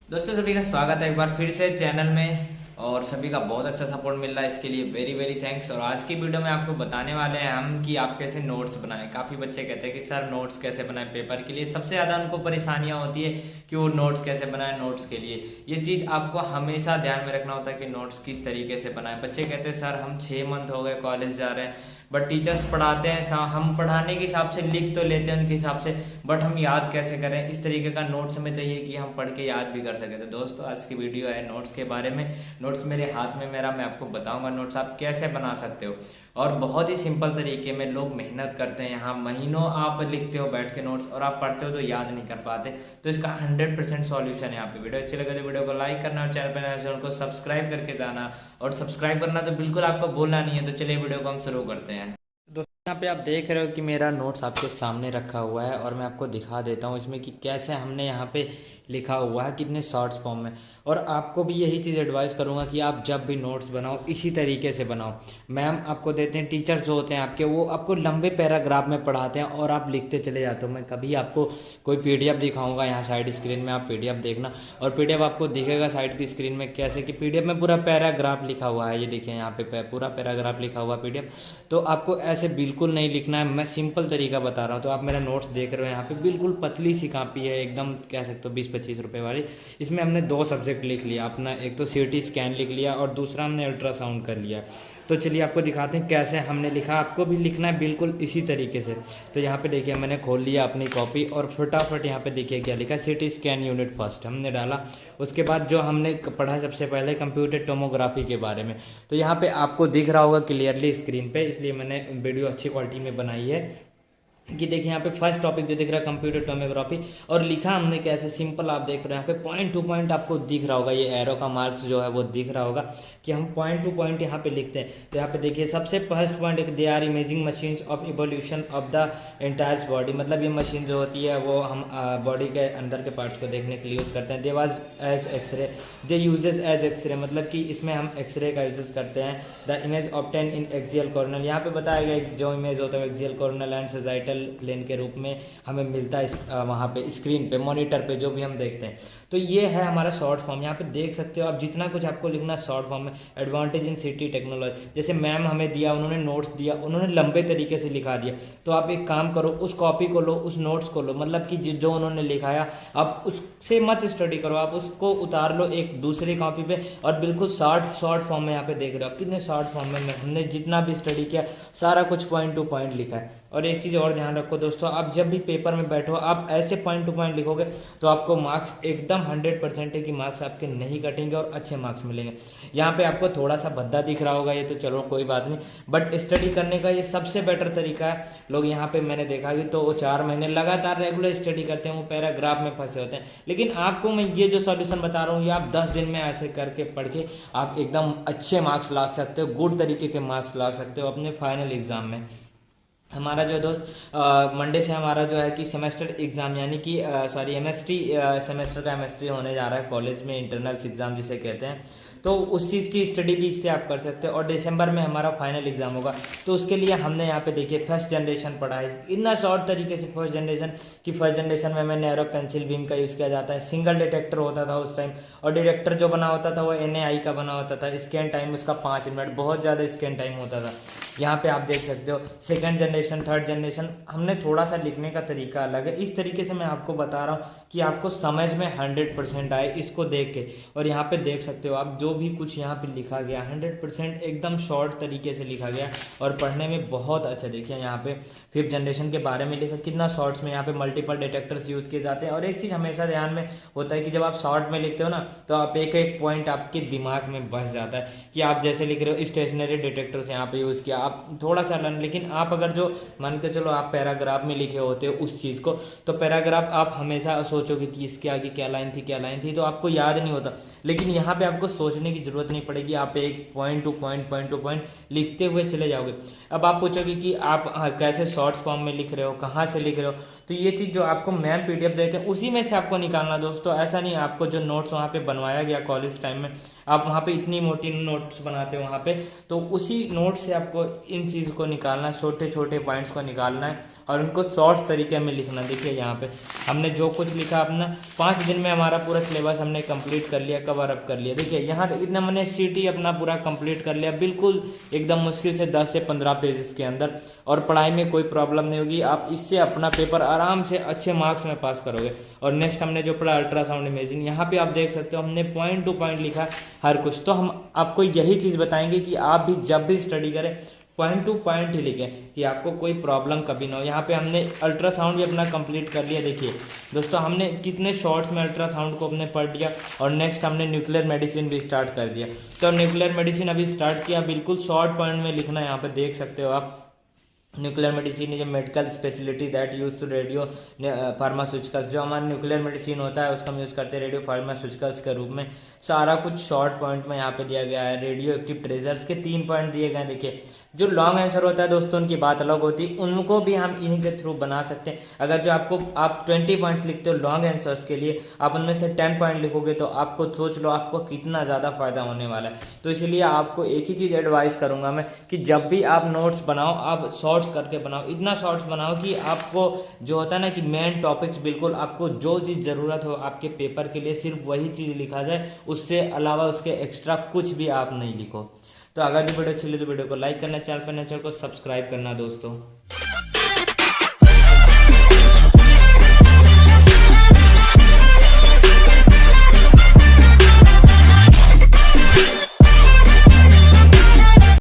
दोस्तों सभी का स्वागत है एक बार फिर से चैनल में। और सभी का बहुत अच्छा सपोर्ट मिल रहा है, इसके लिए वेरी वेरी थैंक्स। और आज की वीडियो में आपको बताने वाले हैं हम कि आप कैसे नोट्स बनाएं। काफ़ी बच्चे कहते हैं कि सर नोट्स कैसे बनाएं पेपर के लिए। सबसे ज़्यादा उनको परेशानियां होती है कि वो नोट्स कैसे बनाएं। नोट्स के लिए ये चीज़ आपको हमेशा ध्यान में रखना होता है कि नोट्स किस तरीके से बनाएं। बच्चे कहते हैं सर हम 6 मंथ हो गए कॉलेज जा रहे हैं, बट टीचर्स पढ़ाते हैं, हम पढ़ाने के हिसाब से लिख तो लेते हैं उनके हिसाब से, बट हम याद कैसे करें। इस तरीके का नोट्स हमें चाहिए कि हम पढ़ के याद भी कर सकें। तो दोस्तों आज की वीडियो है नोट्स के बारे में। नोट्स मेरे हाथ में मैं आपको बताऊंगा नोट्स आप कैसे बना सकते हो। और बहुत ही सिंपल तरीके में लोग मेहनत करते हैं, यहाँ महीनों आप लिखते हो बैठ के नोट्स और आप पढ़ते हो तो याद नहीं कर पाते। तो इसका 100% सॉल्यूशन है यहाँ पे। वीडियो अच्छी लगे तो वीडियो को लाइक करना और चैनल को सब्सक्राइब करके जाना। और सब्सक्राइब करना तो बिल्कुल आपको भूलना नहीं है। तो चलिए वीडियो को हम शुरू करते हैं। दोस्तों यहाँ पे आप देख रहे हो कि मेरा नोट्स आपके सामने रखा हुआ है और मैं आपको दिखा देता हूँ इसमें कि कैसे हमने यहाँ पे लिखा हुआ है, कितने शॉर्ट्स फॉर्म में। और आपको भी यही चीज़ एडवाइस करूँगा कि आप जब भी नोट्स बनाओ इसी तरीके से बनाओ। मैम आपको देते हैं, टीचर्स जो होते हैं आपके, वो आपको लंबे पैराग्राफ में पढ़ाते हैं और आप लिखते चले जाते हो। मैं कभी आपको कोई पीडीएफ दिखाऊंगा यहाँ साइड स्क्रीन में, आप पीडीएफ देखना। और पीडीएफ आपको दिखेगा साइड की स्क्रीन में कैसे कि पीडीएफ में पूरा पैराग्राफ लिखा हुआ है। ये देखिए यहाँ पे पूरा पैराग्राफ लिखा हुआ पीडीएफ। तो आपको ऐसे बिल्कुल नहीं लिखना है, मैं सिंपल तरीका बता रहा हूँ। तो आप मेरा नोट्स देख रहे हो, यहाँ पे बिल्कुल पतली सी कापी है, एकदम कह सकते हो 20-25 रुपए वाली। इसमें हमने 2 सब्जेक्ट लिख लिया अपना, एक तो सीटी स्कैन लिख लिया और दूसरा हमने अल्ट्रासाउंड कर लिया। तो चलिए आपको दिखाते हैं कैसे हमने लिखा। आपको भी लिखना है बिल्कुल इसी तरीके से। तो यहाँ पे देखिए मैंने खोल लिया अपनी कॉपी और फटाफट यहाँ पे देखिए क्या लिखा है, सीटी स्कैन यूनिट फर्स्ट हमने डाला। उसके बाद जो हमने पढ़ा सबसे पहले कंप्यूटर टोमोग्राफी के बारे में। तो यहाँ पे आपको दिख रहा होगा क्लियरली स्क्रीन पे, इसलिए मैंने वीडियो अच्छी क्वालिटी में बनाई है कि देखिए यहाँ पे फर्स्ट टॉपिक जो दिख रहा है कंप्यूटर टोमोग्राफी। और लिखा हमने कैसे, सिंपल आप देख रहे हैं यहाँ पे पॉइंट टू पॉइंट आपको दिख रहा होगा, ये एरो का मार्क्स जो है वो दिख रहा होगा कि हम पॉइंट टू पॉइंट यहाँ पे लिखते हैं। तो यहाँ पे देखिए सबसे फर्स्ट पॉइंट एक, they are imaging machine of evolution of the entire body. मतलब ये मशीन जो होती है वो हम बॉडी के अंदर के पार्ट्स को देखने के लिए यूज़ करते हैं। They was as x-ray, they uses as x-ray, मतलब कि इसमें हम एक्सरे का यूज करते हैं। The image obtain in axial coronal, यहाँ पे बताया गया जो इमेज होता है axial coronal and sagittal plane के रूप में हमें मिलता है वहाँ पे स्क्रीन पे, मॉनिटर पे जो भी हम देखते हैं। तो ये है हमारा शॉर्ट फॉर्म, यहाँ पे देख सकते हो आप। जितना कुछ आपको लिखना शॉर्ट फॉर्म में। एडवांटेज इन सिटी टेक्नोलॉजी, जैसे मैम हमें दिया, उन्होंने नोट्स दिया, उन्होंने लंबे तरीके से लिखा दिया। तो आप एक काम करो, उस कॉपी को लो, उस नोट्स को लो, मतलब कि जो उन्होंने लिखाया आप उससे मत स्टडी करो, आप उसको उतार लो एक दूसरी कॉपी पे और बिल्कुल शॉर्ट फॉर्म में यहाँ पे देख रहे हो कितने शॉर्ट फॉर्म में हमने जितना भी स्टडी किया सारा कुछ पॉइंट टू पॉइंट लिखा है। और एक चीज़ और ध्यान रखो दोस्तों, आप जब भी पेपर में बैठो आप ऐसे पॉइंट टू पॉइंट लिखोगे तो आपको मार्क्स एकदम 100% है कि मार्क्स आपके नहीं कटेंगे और अच्छे मार्क्स मिलेंगे। यहाँ पे आपको थोड़ा सा भद्दा दिख रहा होगा, ये तो चलो कोई बात नहीं, बट स्टडी करने का ये सबसे बेटर तरीका है। लोग यहाँ पे मैंने देखा कि तो वो 4 महीने लगातार रेगुलर स्टडी करते हैं, वो पैराग्राफ में फंसे होते हैं। लेकिन आपको मैं ये जो सॉल्यूशन बता रहा हूँ ये आप 10 दिन में ऐसे करके पढ़ के आप एकदम अच्छे मार्क्स ला सकते हो, गुड तरीके के मार्क्स ला सकते हो अपने फाइनल एग्जाम में। हमारा जो है दोस्त मंडे से हमारा जो है कि सेमेस्टर एग्ज़ाम यानी कि सॉरी एमएसटी सेमेस्टर का एमएसटी होने जा रहा है कॉलेज में, इंटरनल्स एग्ज़ाम जिसे कहते हैं। तो उस चीज़ की स्टडी भी इससे आप कर सकते हो। और दिसंबर में हमारा फाइनल एग्जाम होगा, तो उसके लिए हमने यहाँ पे देखिए फर्स्ट जनरेशन पढ़ा है इतना शॉर्ट तरीके से। फर्स्ट जनरेशन में मैंने नैरो पेंसिल बीम का यूज़ किया जाता है, सिंगल डिटेक्टर होता था उस टाइम, और डिटेक्टर जो बना होता था वो NAI का बना होता था। स्कैन टाइम उसका 5 मिनट, बहुत ज़्यादा स्कैन टाइम होता था। यहाँ पे आप देख सकते हो सेकंड जनरेशन, थर्ड जनरेशन, हमने थोड़ा सा लिखने का तरीका अलग है। इस तरीके से मैं आपको बता रहा हूँ कि आपको समझ में 100% आए इसको देख के। और यहाँ पे देख सकते हो आप जो भी कुछ यहाँ पे लिखा गया 100% एकदम शॉर्ट तरीके से लिखा गया और पढ़ने में बहुत अच्छा। देखिए यहाँ पे 5th जनरेशन के बारे में लिखा, कितना शॉर्ट्स में यहाँ पे मल्टीपल डिटेक्टर्स यूज़ किए जाते हैं। और एक चीज़ हमेशा ध्यान में होता है कि जब आप शॉर्ट में लिखते हो ना तो आप एक एक पॉइंट आपके दिमाग में बस जाता है कि आप जैसे लिख रहे हो स्टेशनरी डिटेक्टर्स यहाँ पे यूज़ किया, आप थोड़ा सा लर्न। लेकिन आप अगर जो मान के चलो आप पैराग्राफ में लिखे होते हो उस चीज़ को, तो पैराग्राफ आप हमेशा सोचोगे कि इसके आगे क्या लाइन थी, तो आपको याद नहीं होता। लेकिन यहाँ पे आपको सोचने की जरूरत नहीं पड़ेगी, आप एक पॉइंट टू पॉइंट लिखते हुए चले जाओगे। अब आप पूछोगे कि आप कैसे शॉर्ट्स फॉर्म में लिख रहे हो, कहाँ से लिख रहे हो, तो ये चीज़ जो आपको मैम PDF देते हैं उसी में से आपको निकालना दोस्तों। ऐसा नहीं आपको जो नोट्स वहाँ पे बनवाया गया कॉलेज टाइम में, आप वहाँ पे इतनी मोटी नोट्स बनाते हो वहाँ पे, तो उसी नोट से आपको इन चीज़ को निकालना है, छोटे छोटे पॉइंट्स को निकालना है और उनको शॉर्ट्स तरीके में लिखना। देखिए यहाँ पे हमने जो कुछ लिखा अपना 5 दिन में हमारा पूरा सिलेबस हमने कंप्लीट कर लिया, कवर अप कर लिया। देखिए यहाँ इतना मैंने सीटी अपना पूरा कंप्लीट कर लिया, बिल्कुल एकदम मुश्किल से 10 से 15 पेजेस के अंदर, और पढ़ाई में कोई प्रॉब्लम नहीं होगी। आप इससे अपना पेपर आराम से अच्छे मार्क्स में पास करोगे। और नेक्स्ट हमने जो पढ़ा अल्ट्रासाउंड इमेजिंग, यहाँ पे आप देख सकते हो हमने पॉइंट टू पॉइंट लिखा हर कुछ। तो हम आपको यही चीज़ बताएंगे कि आप भी जब भी स्टडी करें पॉइंट टू पॉइंट ही लिखें कि आपको कोई प्रॉब्लम कभी ना हो। यहाँ पे हमने अल्ट्रासाउंड भी अपना कंप्लीट कर लिया। देखिए दोस्तों हमने कितने शॉर्ट्स में अल्ट्रासाउंड को अपने पढ़ लिया। और नेक्स्ट हमने न्यूक्लियर मेडिसिन भी स्टार्ट कर दिया। तो न्यूक्लियर मेडिसिन अभी स्टार्ट किया, बिल्कुल शॉर्ट पॉइंट में लिखना है। यहाँ पे देख सकते हो आप, nuclear medicine is a medical speciality that use to radio pharmaceuticals. जो हमारा न्यूक्लियर मेडिसिन होता है उसका हम यूज़ करते हैं रेडियो फार्मास्यूटिकल्स के रूप में। सारा कुछ शॉर्ट पॉइंट में यहाँ पे दिया गया है। रेडियो एक्टिव ट्रेजर्स के 3 पॉइंट दिए गए हैं। देखिए जो लॉन्ग आंसर होता है दोस्तों उनकी बात अलग होती है, उनको भी हम इन्हीं के थ्रू बना सकते हैं। अगर जो आप 20 पॉइंट्स लिखते हो लॉन्ग आंसर्स के लिए, आप उनमें से 10 पॉइंट लिखोगे तो आपको सोच लो आपको कितना ज़्यादा फायदा होने वाला है। तो इसलिए आपको एक ही चीज़ एडवाइस करूंगा मैं कि जब भी आप नोट्स बनाओ आप शॉर्ट्स करके बनाओ। इतना शॉर्ट्स बनाओ कि आपको जो होता है ना कि मेन टॉपिक्स, बिल्कुल आपको जो चीज़ ज़रूरत हो आपके पेपर के लिए सिर्फ वही चीज़ लिखा जाए, उससे अलावा उसके एक्स्ट्रा कुछ भी आप नहीं लिखो। तो अगर जो वीडियो अच्छी लगी तो वीडियो को लाइक करना, चैनल पर नए चैनल को सब्सक्राइब करना दोस्तों।